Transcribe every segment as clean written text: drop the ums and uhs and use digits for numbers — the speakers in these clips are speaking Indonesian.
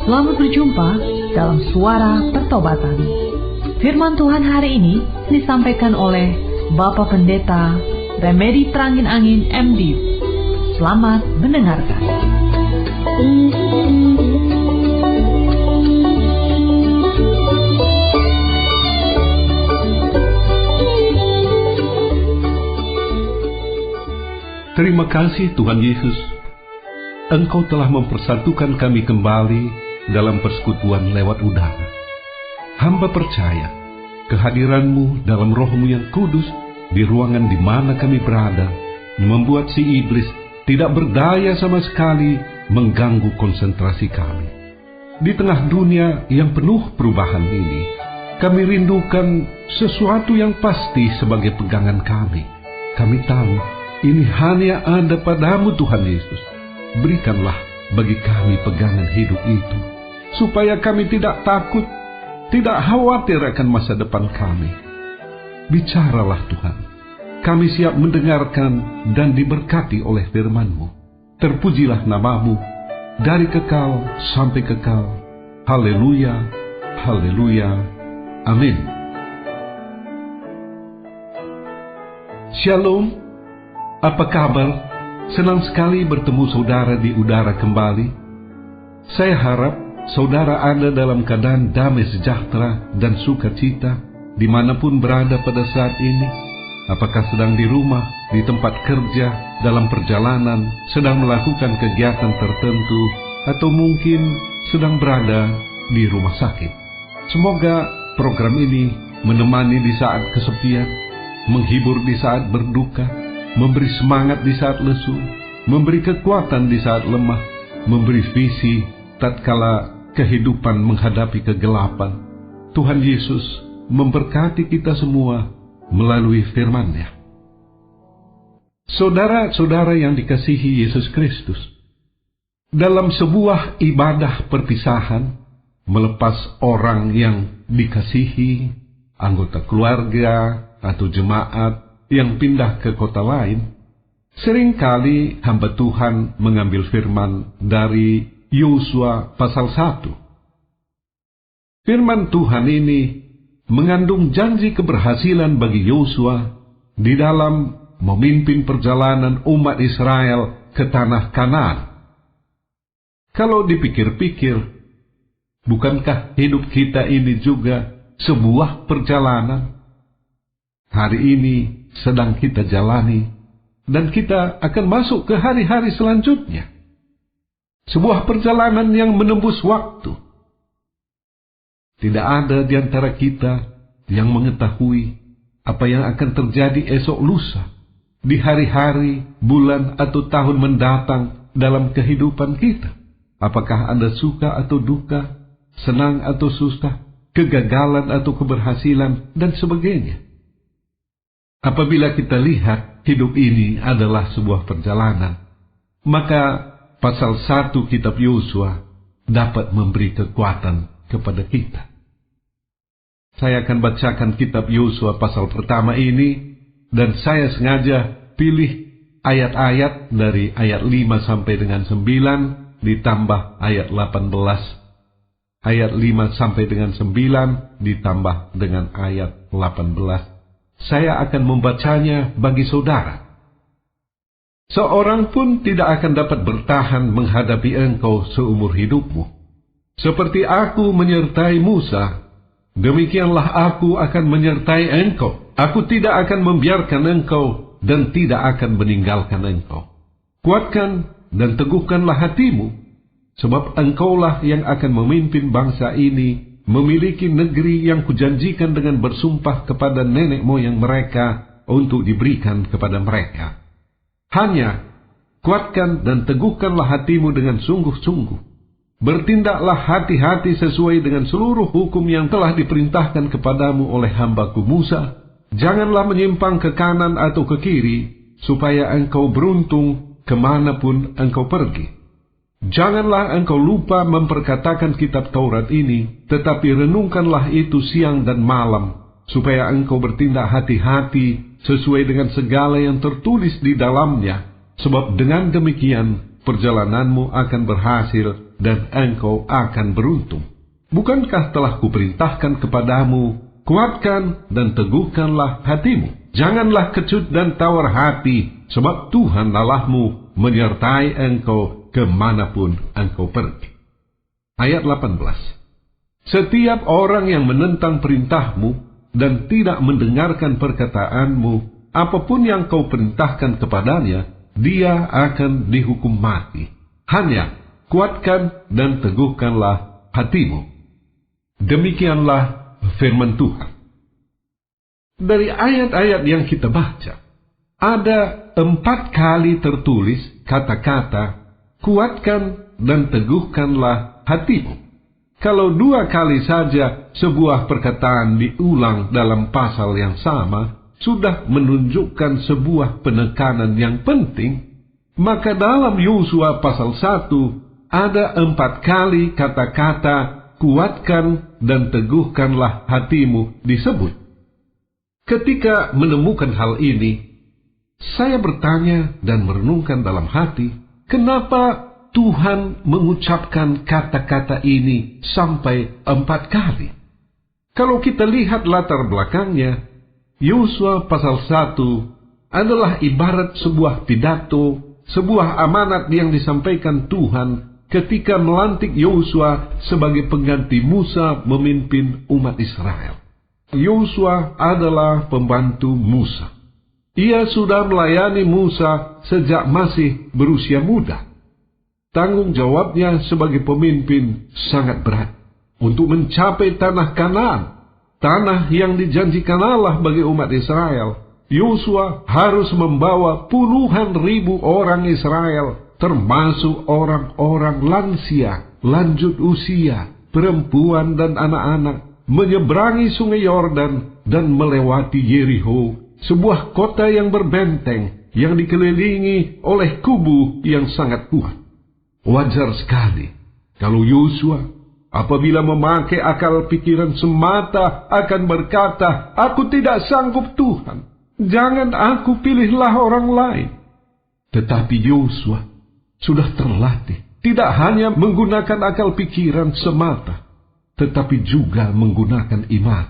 Selamat berjumpa dalam Suara Pertobatan. Firman Tuhan hari ini disampaikan oleh Bapak Pendeta Remedi Terangin Angin MD. Selamat mendengarkan. Terima kasih Tuhan Yesus, Engkau telah mempersatukan kami kembali dalam persekutuan lewat udara. Hamba percaya kehadiran-Mu dalam Roh-Mu yang kudus di ruangan di mana kami berada membuat si iblis tidak berdaya sama sekali mengganggu konsentrasi kami. Di tengah dunia yang penuh perubahan ini, kami rindukan sesuatu yang pasti sebagai pegangan kami. Kami tahu ini hanya ada padamu Tuhan Yesus. Berikanlah bagi kami pegangan hidup itu, supaya kami tidak takut, tidak khawatir akan masa depan kami. Bicaralah Tuhan, kami siap mendengarkan dan diberkati oleh firman-Mu. Terpujilah nama-Mu dari kekal sampai kekal. Haleluya, haleluya, amin. Shalom, apa kabar? Senang sekali bertemu saudara di udara kembali. Saya harap saudara ada dalam keadaan damai sejahtera dan sukacita dimanapun berada pada saat ini. Apakah sedang di rumah, di tempat kerja, dalam perjalanan, sedang melakukan kegiatan tertentu, atau mungkin sedang berada di rumah sakit. Semoga program ini menemani di saat kesepian, menghibur di saat berduka, memberi semangat di saat lesu, memberi kekuatan di saat lemah, memberi visi tatkala kehidupan menghadapi kegelapan. Tuhan Yesus memberkati kita semua melalui firman-Nya. Saudara-saudara yang dikasihi Yesus Kristus, dalam sebuah ibadah perpisahan, melepas orang yang dikasihi, anggota keluarga atau jemaat yang pindah ke kota lain, seringkali hamba Tuhan mengambil firman dari Yosua pasal 1. Firman Tuhan ini mengandung janji keberhasilan bagi Yosua di dalam memimpin perjalanan umat Israel ke tanah Kanaan. Kalau dipikir-pikir, bukankah hidup kita ini juga sebuah perjalanan? Hari ini sedang kita jalani, dan kita akan masuk ke hari-hari selanjutnya. Sebuah perjalanan yang menembus waktu. Tidak ada di antara kita yang mengetahui apa yang akan terjadi esok lusa, di hari-hari, bulan, atau tahun mendatang dalam kehidupan kita. Apakah Anda suka atau duka, senang atau susah, kegagalan atau keberhasilan, dan sebagainya. Apabila kita lihat hidup ini adalah sebuah perjalanan, maka pasal 1 kitab Yosua dapat memberi kekuatan kepada kita. Saya akan bacakan kitab Yosua pasal pertama ini, dan saya sengaja pilih ayat-ayat dari ayat 5 sampai dengan 9 ditambah ayat 18. Ayat 5 sampai dengan 9 ditambah dengan ayat 18. Saya akan membacanya bagi saudara. Seorang pun tidak akan dapat bertahan menghadapi engkau seumur hidupmu. Seperti aku menyertai Musa, demikianlah aku akan menyertai engkau. Aku tidak akan membiarkan engkau dan tidak akan meninggalkan engkau. Kuatkan dan teguhkanlah hatimu, sebab engkaulah yang akan memimpin bangsa ini memiliki negeri yang kujanjikan dengan bersumpah kepada nenek moyang mereka untuk diberikan kepada mereka. Hanya kuatkan dan teguhkanlah hatimu dengan sungguh-sungguh. Bertindaklah hati-hati sesuai dengan seluruh hukum yang telah diperintahkan kepadamu oleh hambaku Musa. Janganlah menyimpang ke kanan atau ke kiri, supaya engkau beruntung kemanapun engkau pergi. Janganlah engkau lupa memperkatakan kitab Taurat ini, tetapi renungkanlah itu siang dan malam, supaya engkau bertindak hati-hati sesuai dengan segala yang tertulis di dalamnya, sebab dengan demikian perjalananmu akan berhasil dan engkau akan beruntung. Bukankah telah kuperintahkan kepadamu, kuatkan dan teguhkanlah hatimu. Janganlah kecut dan tawar hati, sebab Tuhan Allahmu menyertai engkau kemanapun engkau pergi. Ayat 18. Setiap orang yang menentang perintahmu dan tidak mendengarkan perkataanmu, apapun yang kau perintahkan kepadanya, dia akan dihukum mati. Hanya kuatkan dan teguhkanlah hatimu. Demikianlah firman Tuhan. Dari ayat-ayat yang kita baca, ada 4 kali tertulis kata-kata, kuatkan dan teguhkanlah hatimu. Kalau 2 kali saja sebuah perkataan diulang dalam pasal yang sama, sudah menunjukkan sebuah penekanan yang penting, maka dalam Yosua pasal 1, ada 4 kali kata-kata, kuatkan dan teguhkanlah hatimu disebut. Ketika menemukan hal ini, saya bertanya dan merenungkan dalam hati, kenapa Tuhan mengucapkan kata-kata ini sampai 4 kali? Kalau kita lihat latar belakangnya, Yosua pasal 1 adalah ibarat sebuah pidato, sebuah amanat yang disampaikan Tuhan ketika melantik Yosua sebagai pengganti Musa memimpin umat Israel. Yosua adalah pembantu Musa. Ia sudah melayani Musa sejak masih berusia muda. Tanggung jawabnya sebagai pemimpin sangat berat untuk mencapai tanah Kanaan, tanah yang dijanjikan Allah bagi umat Israel. Yosua harus membawa puluhan ribu orang Israel, termasuk orang-orang lansia, lanjut usia, perempuan dan anak-anak, menyeberangi sungai Yordan dan melewati Yeriho, sebuah kota yang berbenteng yang dikelilingi oleh kubu yang sangat kuat. Wajar sekali kalau Yosua apabila memakai akal pikiran semata akan berkata, "Aku tidak sanggup Tuhan, jangan aku pilihlah orang lain." Tetapi Yosua sudah terlatih tidak hanya menggunakan akal pikiran semata, tetapi juga menggunakan iman.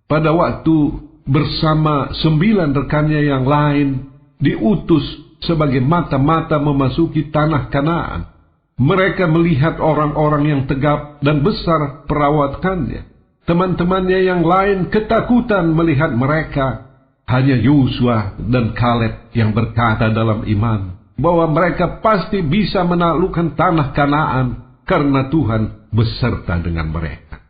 Pada waktu bersama 9 rekannya yang lain diutus sebagai mata-mata memasuki tanah Kanaan, mereka melihat orang-orang yang tegap dan besar perawakannya. Teman-temannya yang lain ketakutan melihat mereka. Hanya Yosua dan Kaleb yang berkata dalam iman bahwa mereka pasti bisa menaklukkan tanah Kanaan karena Tuhan beserta dengan mereka.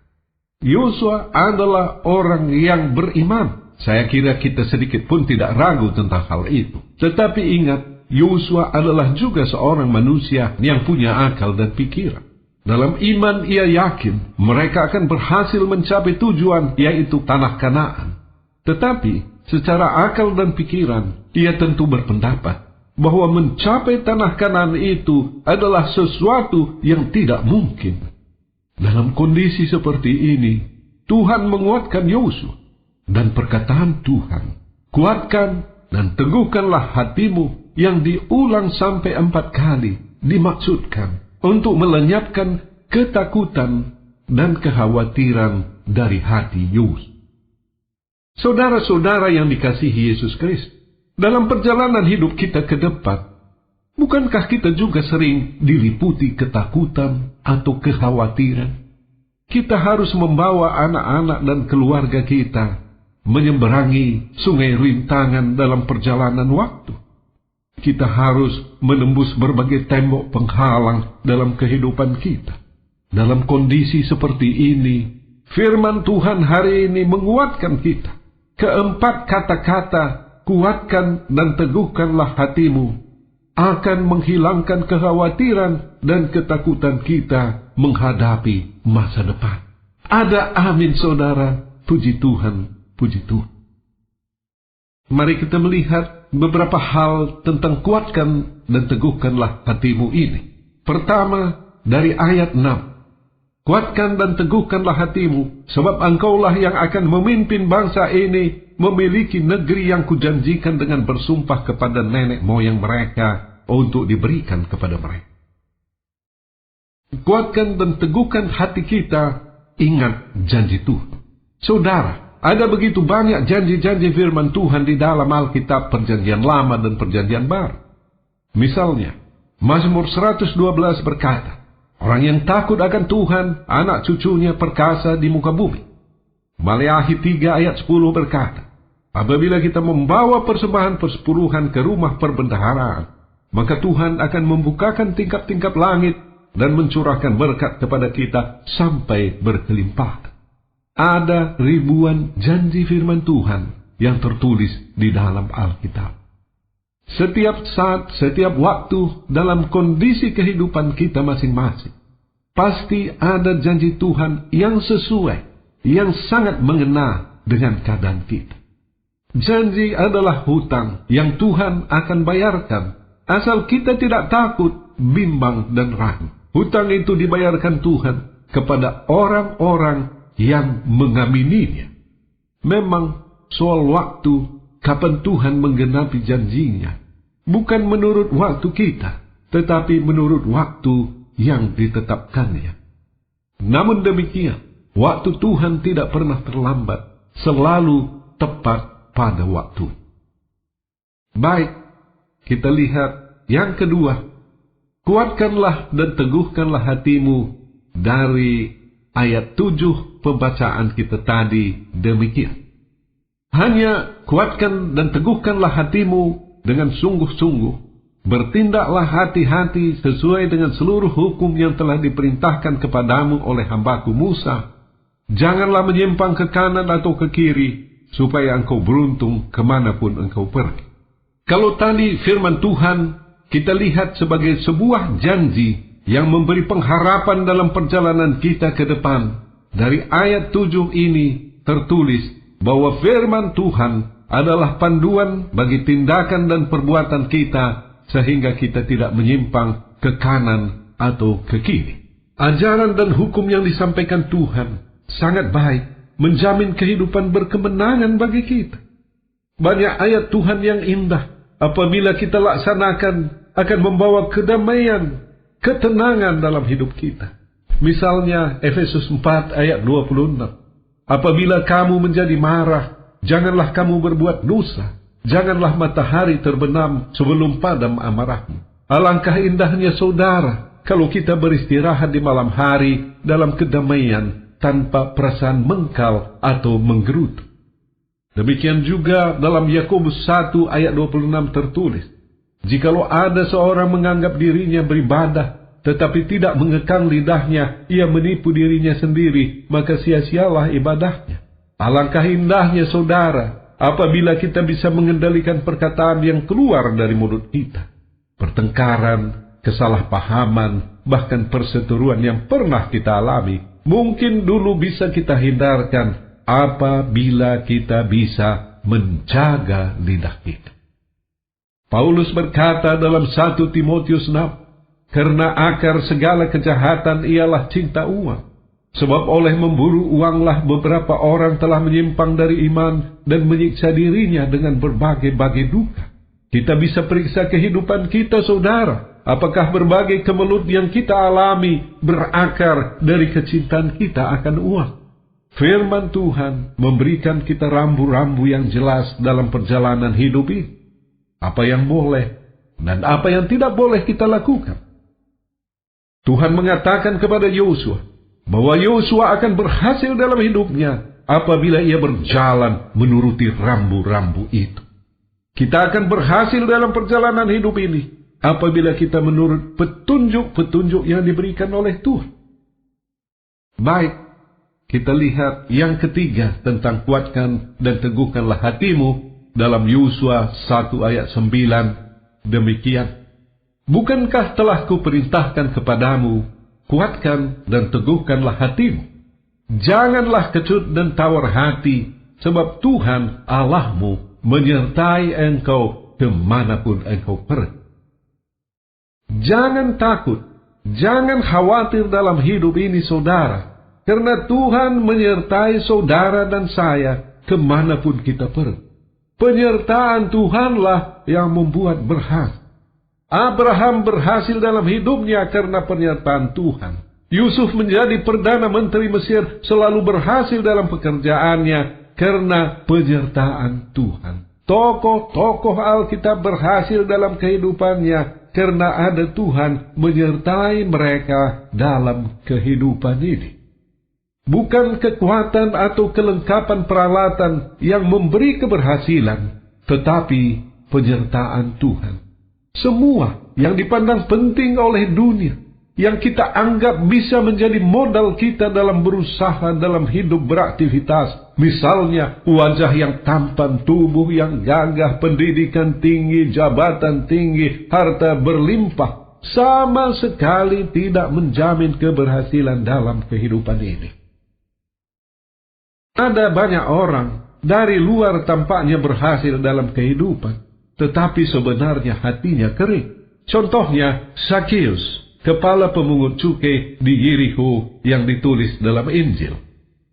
Yosua adalah orang yang beriman. Saya kira kita sedikit pun tidak ragu tentang hal itu. Tetapi ingat, Yosua adalah juga seorang manusia yang punya akal dan pikiran. Dalam iman ia yakin mereka akan berhasil mencapai tujuan, yaitu tanah Kanaan. Tetapi secara akal dan pikiran, ia tentu berpendapat bahwa mencapai tanah Kanaan itu adalah sesuatu yang tidak mungkin. Dalam kondisi seperti ini, Tuhan menguatkan Yosua. Dan perkataan Tuhan, kuatkan dan teguhkanlah hatimu, yang diulang sampai 4 kali, dimaksudkan untuk melenyapkan ketakutan dan kekhawatiran dari hati Yosua. Saudara-saudara yang dikasihi Yesus Kristus, dalam perjalanan hidup kita ke depan, bukankah kita juga sering diliputi ketakutan atau kekhawatiran? Kita harus membawa anak-anak dan keluarga kita menyeberangi sungai rintangan dalam perjalanan waktu. Kita harus menembus berbagai tembok penghalang dalam kehidupan kita. Dalam kondisi seperti ini, firman Tuhan hari ini menguatkan kita. Keempat kata-kata, kuatkan dan teguhkanlah hatimu, akan menghilangkan kekhawatiran dan ketakutan kita menghadapi masa depan. Ada amin, saudara. Puji Tuhan, puji Tuhan. Mari kita melihat beberapa hal tentang kuatkan dan teguhkanlah hatimu ini. Pertama, dari ayat 6. Kuatkan dan teguhkanlah hatimu, sebab engkaulah yang akan memimpin bangsa ini memiliki negeri yang kujanjikan dengan bersumpah kepada nenek moyang mereka untuk diberikan kepada mereka. Kuatkan dan teguhkan hati kita, ingat janji Tuhan. Saudara, ada begitu banyak janji-janji firman Tuhan di dalam Alkitab Perjanjian Lama dan Perjanjian Baru. Misalnya, Mazmur 112 berkata, orang yang takut akan Tuhan, anak cucunya perkasa di muka bumi. Maleakhi 3 ayat 10 berkata, apabila kita membawa persembahan persepuluhan ke rumah perbendaharaan, maka Tuhan akan membukakan tingkap-tingkap langit dan mencurahkan berkat kepada kita sampai berkelimpahan. Ada ribuan janji firman Tuhan yang tertulis di dalam Alkitab. Setiap saat, setiap waktu dalam kondisi kehidupan kita masing-masing, pasti ada janji Tuhan yang sesuai, yang sangat mengena dengan keadaan kita. Janji adalah hutang yang Tuhan akan bayarkan, asal kita tidak takut, bimbang, dan ragu. Hutang itu dibayarkan Tuhan kepada orang-orang yang mengamininya. Memang soal waktu, kapan Tuhan menggenapi janjinya, bukan menurut waktu kita, tetapi menurut waktu yang ditetapkannya. Namun demikian, waktu Tuhan tidak pernah terlambat, selalu tepat pada waktu. Baik, kita lihat yang kedua. Kuatkanlah dan teguhkanlah hatimu, dari ayat 7 pembacaan kita tadi demikian. Hanya kuatkan dan teguhkanlah hatimu dengan sungguh-sungguh, bertindaklah hati-hati sesuai dengan seluruh hukum yang telah diperintahkan kepadamu oleh hambaku Musa. Janganlah menyimpang ke kanan atau ke kiri, supaya engkau beruntung kemanapun engkau pergi. Kalau tadi firman Tuhan kita lihat sebagai sebuah janji yang memberi pengharapan dalam perjalanan kita ke depan, dari ayat 7 ini tertulis bahwa firman Tuhan adalah panduan bagi tindakan dan perbuatan kita, sehingga kita tidak menyimpang ke kanan atau ke kiri. Ajaran dan hukum yang disampaikan Tuhan sangat baik, menjamin kehidupan berkemenangan bagi kita. Banyak ayat Tuhan yang indah, apabila kita laksanakan, akan membawa kedamaian, ketenangan dalam hidup kita. Misalnya Efesus 4 ayat 26. Apabila kamu menjadi marah, janganlah kamu berbuat dosa. Janganlah matahari terbenam sebelum padam amarahmu. Alangkah indahnya saudara, kalau kita beristirahat di malam hari dalam kedamaian, tanpa perasaan mengkal atau menggerutu. Demikian juga dalam Yakobus 1 ayat 26 tertulis, jikalau ada seorang menganggap dirinya beribadah, tetapi tidak mengekang lidahnya, ia menipu dirinya sendiri, maka sia-sialah ibadahnya. Alangkah indahnya saudara, apabila kita bisa mengendalikan perkataan yang keluar dari mulut kita. Pertengkaran, kesalahpahaman, bahkan perseteruan yang pernah kita alami, mungkin dulu bisa kita hindarkan apabila kita bisa menjaga lidah kita. Paulus berkata dalam 1 Timotius 6, karena akar segala kejahatan ialah cinta uang. Sebab oleh memburu uanglah beberapa orang telah menyimpang dari iman dan menyiksa dirinya dengan berbagai-bagai duka. Kita bisa periksa kehidupan kita, saudara. Apakah berbagai kemelut yang kita alami berakar dari kecintaan kita akan uang? Firman Tuhan memberikan kita rambu-rambu yang jelas dalam perjalanan hidup ini. Apa yang boleh dan apa yang tidak boleh kita lakukan. Tuhan mengatakan kepada Yosua bahwa Yosua akan berhasil dalam hidupnya apabila ia berjalan menuruti rambu-rambu itu. Kita akan berhasil dalam perjalanan hidup ini apabila kita menurut petunjuk-petunjuk yang diberikan oleh Tuhan. Baik, kita lihat yang ketiga tentang kuatkan dan teguhkanlah hatimu dalam Yosua 1 ayat 9 demikian. Bukankah telah kuperintahkan kepadamu, kuatkan dan teguhkanlah hatimu. Janganlah kecut dan tawar hati, sebab Tuhan Allahmu menyertai engkau kemanapun engkau pergi. Jangan takut, jangan khawatir dalam hidup ini saudara, karena Tuhan menyertai saudara dan saya kemanapun kita pergi. Penyertaan Tuhanlah yang membuat berhasil. Abraham berhasil dalam hidupnya karena pernyataan Tuhan. Yusuf menjadi Perdana Menteri Mesir selalu berhasil dalam pekerjaannya karena penyertaan Tuhan. Tokoh-tokoh Alkitab berhasil dalam kehidupannya karena ada Tuhan menyertai mereka dalam kehidupan ini. Bukan kekuatan atau kelengkapan peralatan yang memberi keberhasilan, tetapi penyertaan Tuhan. Semua yang dipandang penting oleh dunia, yang kita anggap bisa menjadi modal kita dalam berusaha dalam hidup beraktivitas, misalnya wajah yang tampan, tubuh yang gagah, pendidikan tinggi, jabatan tinggi, harta berlimpah, sama sekali tidak menjamin keberhasilan dalam kehidupan ini. Ada banyak orang dari luar tampaknya berhasil dalam kehidupan, tetapi sebenarnya hatinya kering. Contohnya Zakheus, kepala pemungut cukai di Yerikho yang ditulis dalam Injil.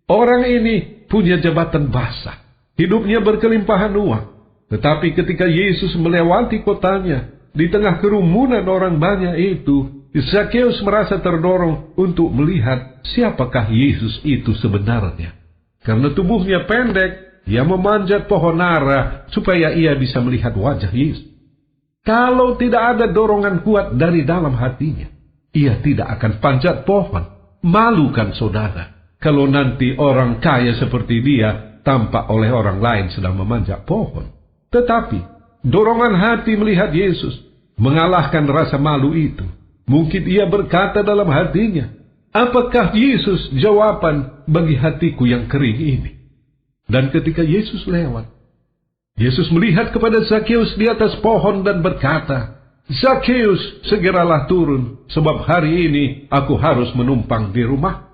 Orang ini punya jabatan basah, hidupnya berkelimpahan uang. Tetapi ketika Yesus melewati kotanya, di tengah kerumunan orang banyak itu, Zakheus merasa terdorong untuk melihat siapakah Yesus itu sebenarnya. Karena tubuhnya pendek, ia memanjat pohon ara supaya ia bisa melihat wajah Yesus. Kalau tidak ada dorongan kuat dari dalam hatinya, ia tidak akan panjat pohon. Malukan saudara, kalau nanti orang kaya seperti dia tampak oleh orang lain sedang memanjat pohon. Tetapi dorongan hati melihat Yesus mengalahkan rasa malu itu. Mungkin ia berkata dalam hatinya, apakah Yesus jawaban bagi hatiku yang kering ini? Dan ketika Yesus lewat, Yesus melihat kepada Zakheus di atas pohon dan berkata, Zakheus, segeralah turun, sebab hari ini aku harus menumpang di rumah.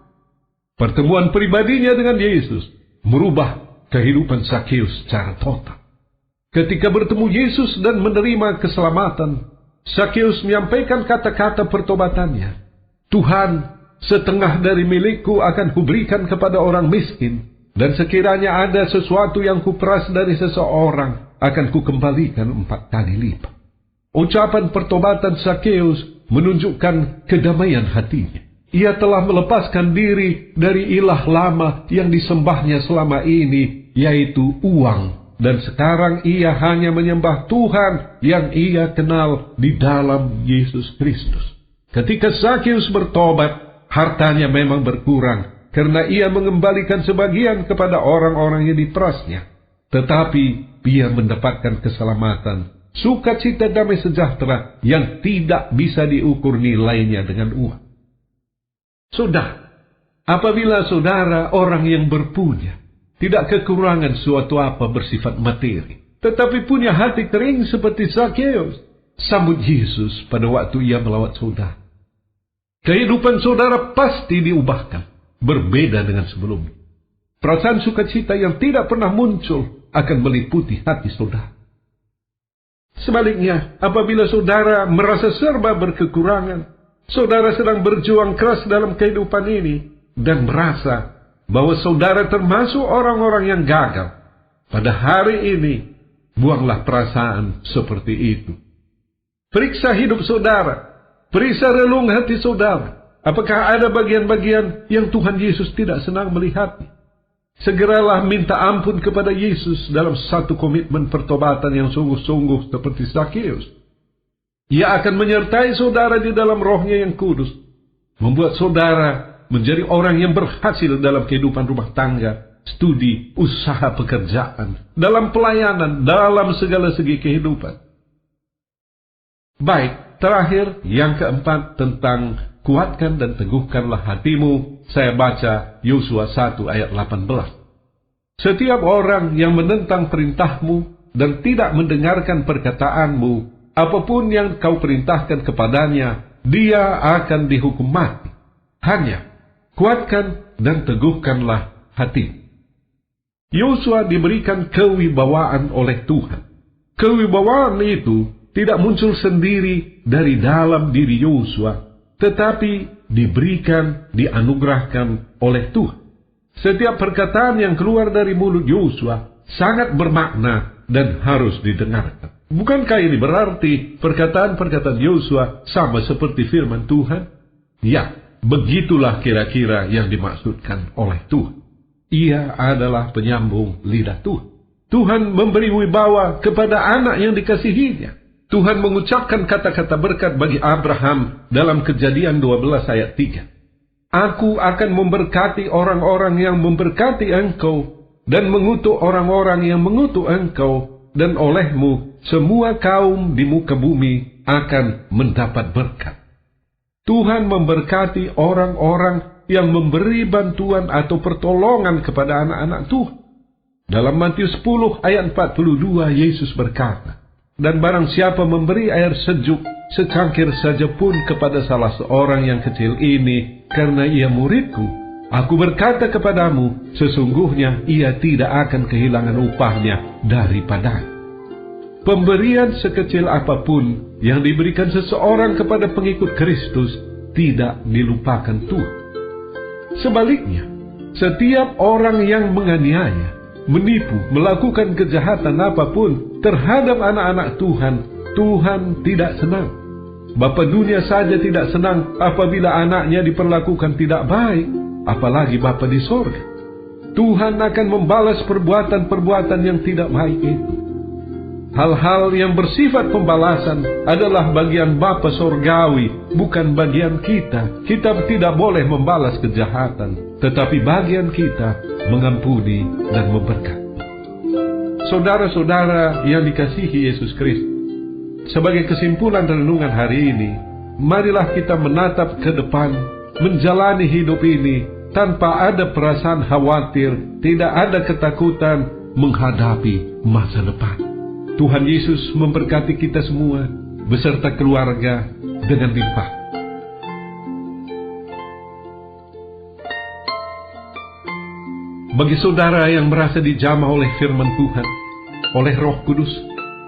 Pertemuan pribadinya dengan Yesus merubah kehidupan Zakheus secara total. Ketika bertemu Yesus dan menerima keselamatan, Zakheus menyampaikan kata-kata pertobatannya. Tuhan, setengah dari milikku akan kuberikan kepada orang miskin, dan sekiranya ada sesuatu yang kuperas dari seseorang, akan kukembalikan 4 kali lipat. Ucapan pertobatan Zakheus menunjukkan kedamaian hatinya. Ia telah melepaskan diri dari ilah lama yang disembahnya selama ini, yaitu uang. Dan sekarang ia hanya menyembah Tuhan yang ia kenal di dalam Yesus Kristus. Ketika Zakheus bertobat, hartanya memang berkurang, karena ia mengembalikan sebagian kepada orang-orang yang diperasnya. Tetapi ia mendapatkan keselamatan, sukacita damai sejahtera yang tidak bisa diukur nilainya dengan uang. Saudara, apabila saudara orang yang berpunya, tidak kekurangan suatu apa bersifat materi, tetapi punya hati kering seperti Zakheus, sambut Yesus pada waktu ia melawat saudara. Kehidupan saudara pasti diubahkan, berbeda dengan sebelumnya. Perasaan sukacita yang tidak pernah muncul akan meliputi hati saudara. Sebaliknya, apabila saudara merasa serba berkekurangan, saudara sedang berjuang keras dalam kehidupan ini, dan merasa bahwa saudara termasuk orang-orang yang gagal, pada hari ini, buanglah perasaan seperti itu. Periksa hidup saudara, periksa relung hati saudara. Apakah ada bagian-bagian yang Tuhan Yesus tidak senang melihatnya? Segeralah minta ampun kepada Yesus dalam satu komitmen pertobatan yang sungguh-sungguh seperti Zakheus. Ia akan menyertai saudara di dalam rohnya yang kudus, membuat saudara menjadi orang yang berhasil dalam kehidupan rumah tangga, studi, usaha pekerjaan, dalam pelayanan, dalam segala segi kehidupan. Baik, terakhir yang keempat tentang kuatkan dan teguhkanlah hatimu. Saya baca Yosua 1 ayat 18. Setiap orang yang menentang perintahmu dan tidak mendengarkan perkataanmu, apapun yang kau perintahkan kepadanya, dia akan dihukum mati. Hanya kuatkan dan teguhkanlah hati. Yosua diberikan kewibawaan oleh Tuhan. Kewibawaan itu tidak muncul sendiri dari dalam diri Yosua, tetapi diberikan, dianugerahkan oleh Tuhan. Setiap perkataan yang keluar dari mulut Yosua sangat bermakna dan harus didengarkan. Bukankah ini berarti perkataan-perkataan Yosua sama seperti firman Tuhan? Ya, begitulah kira-kira yang dimaksudkan oleh Tuhan. Ia adalah penyambung lidah Tuhan. Tuhan memberi wibawa kepada anak yang dikasihinya. Tuhan mengucapkan kata-kata berkat bagi Abraham dalam Kejadian 12 ayat 3. Aku akan memberkati orang-orang yang memberkati engkau, dan mengutuk orang-orang yang mengutuk engkau, dan olehmu semua kaum di muka bumi akan mendapat berkat. Tuhan memberkati orang-orang yang memberi bantuan atau pertolongan kepada anak-anak Tuhan. Dalam Matius 10 ayat 42, Yesus berkata, dan barang siapa memberi air sejuk secangkir saja pun kepada salah seorang yang kecil ini, karena ia muridku, aku berkata kepadamu, sesungguhnya ia tidak akan kehilangan upahnya daripadanya. Pemberian sekecil apapun yang diberikan seseorang kepada pengikut Kristus tidak dilupakan Tuhan. Sebaliknya, setiap orang yang menganiaya, menipu, melakukan kejahatan apapun terhadap anak-anak Tuhan, Tuhan tidak senang. Bapa dunia saja tidak senang apabila anaknya diperlakukan tidak baik, apalagi Bapa di sorga. Tuhan akan membalas perbuatan-perbuatan yang tidak baik itu. Hal-hal yang bersifat pembalasan adalah bagian Bapa sorgawi, bukan bagian kita. Kita tidak boleh membalas kejahatan, tetapi bagian kita mengampuni dan memberkati. Saudara-saudara yang dikasihi Yesus Kristus, sebagai kesimpulan renungan hari ini, marilah kita menatap ke depan, menjalani hidup ini tanpa ada perasaan khawatir, tidak ada ketakutan menghadapi masa depan. Tuhan Yesus memberkati kita semua beserta keluarga dengan limpah. Bagi saudara yang merasa dijamah oleh firman Tuhan, oleh Roh Kudus,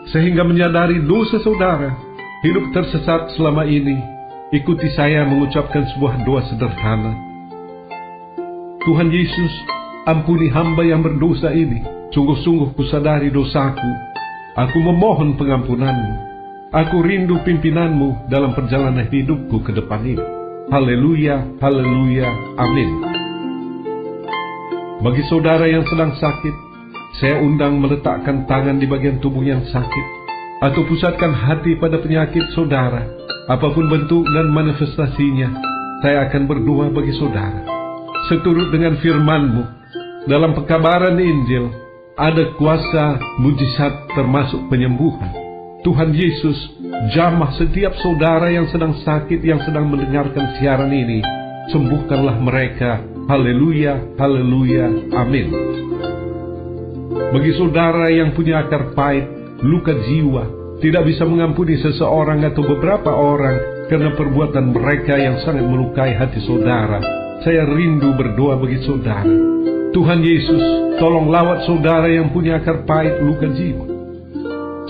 sehingga menyadari dosa saudara, hidup tersesat selama ini, ikuti saya mengucapkan sebuah doa sederhana. Tuhan Yesus, ampuni hamba yang berdosa ini. Sungguh-sungguh kusadari dosaku. Aku memohon pengampunanmu. Aku rindu pimpinanmu dalam perjalanan hidupku ke depan ini. Haleluya, haleluya, amin. Bagi saudara yang sedang sakit, saya undang meletakkan tangan di bagian tubuh yang sakit, atau pusatkan hati pada penyakit saudara, apapun bentuk dan manifestasinya. Saya akan berdoa bagi saudara. Seturut dengan firman-Mu, dalam pekabaran Injil, ada kuasa mujizat termasuk penyembuhan. Tuhan Yesus, jamah setiap saudara yang sedang sakit, yang sedang mendengarkan siaran ini. Sembuhkanlah mereka. Haleluya, haleluya, amin. Bagi saudara yang punya akar pahit, luka jiwa, tidak bisa mengampuni seseorang atau beberapa orang karena perbuatan mereka yang sangat melukai hati saudara, saya rindu berdoa bagi saudara. Tuhan Yesus, tolong lawat saudara yang punya akar pahit luka jiwa.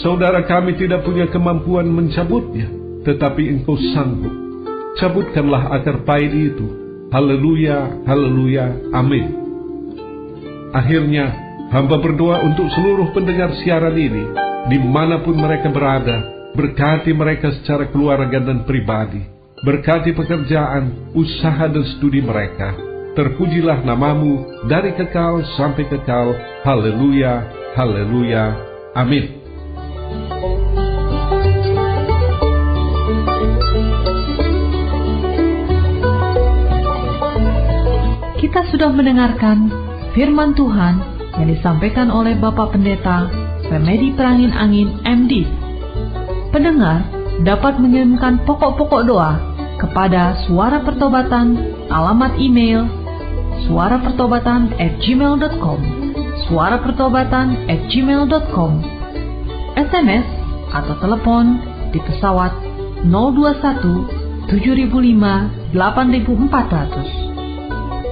Saudara kami tidak punya kemampuan mencabutnya, tetapi Engkau sanggup. Cabutkanlah akar pahit itu. Haleluya, haleluya, amin. Akhirnya, hamba berdoa untuk seluruh pendengar siaran ini, dimanapun mereka berada. Berkati mereka secara keluarga dan pribadi. Berkati pekerjaan, usaha dan studi mereka. Terpujilah namamu dari kekal sampai kekal. Haleluya, haleluya, amin. Kita sudah mendengarkan firman Tuhan yang disampaikan oleh Bapak Pendeta Remedi Trangin Angin MD. Pendengar dapat mengirimkan pokok-pokok doa kepada Suara Pertobatan, alamat email suarapertobatan@gmail.com, suarapertobatan@gmail.com, SMS atau telepon di pesawat 021 7005 8400,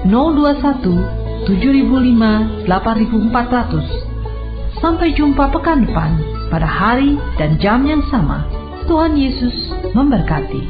021 7005 8400. Sampai jumpa pekan depan pada hari dan jam yang sama. Tuhan Yesus memberkati.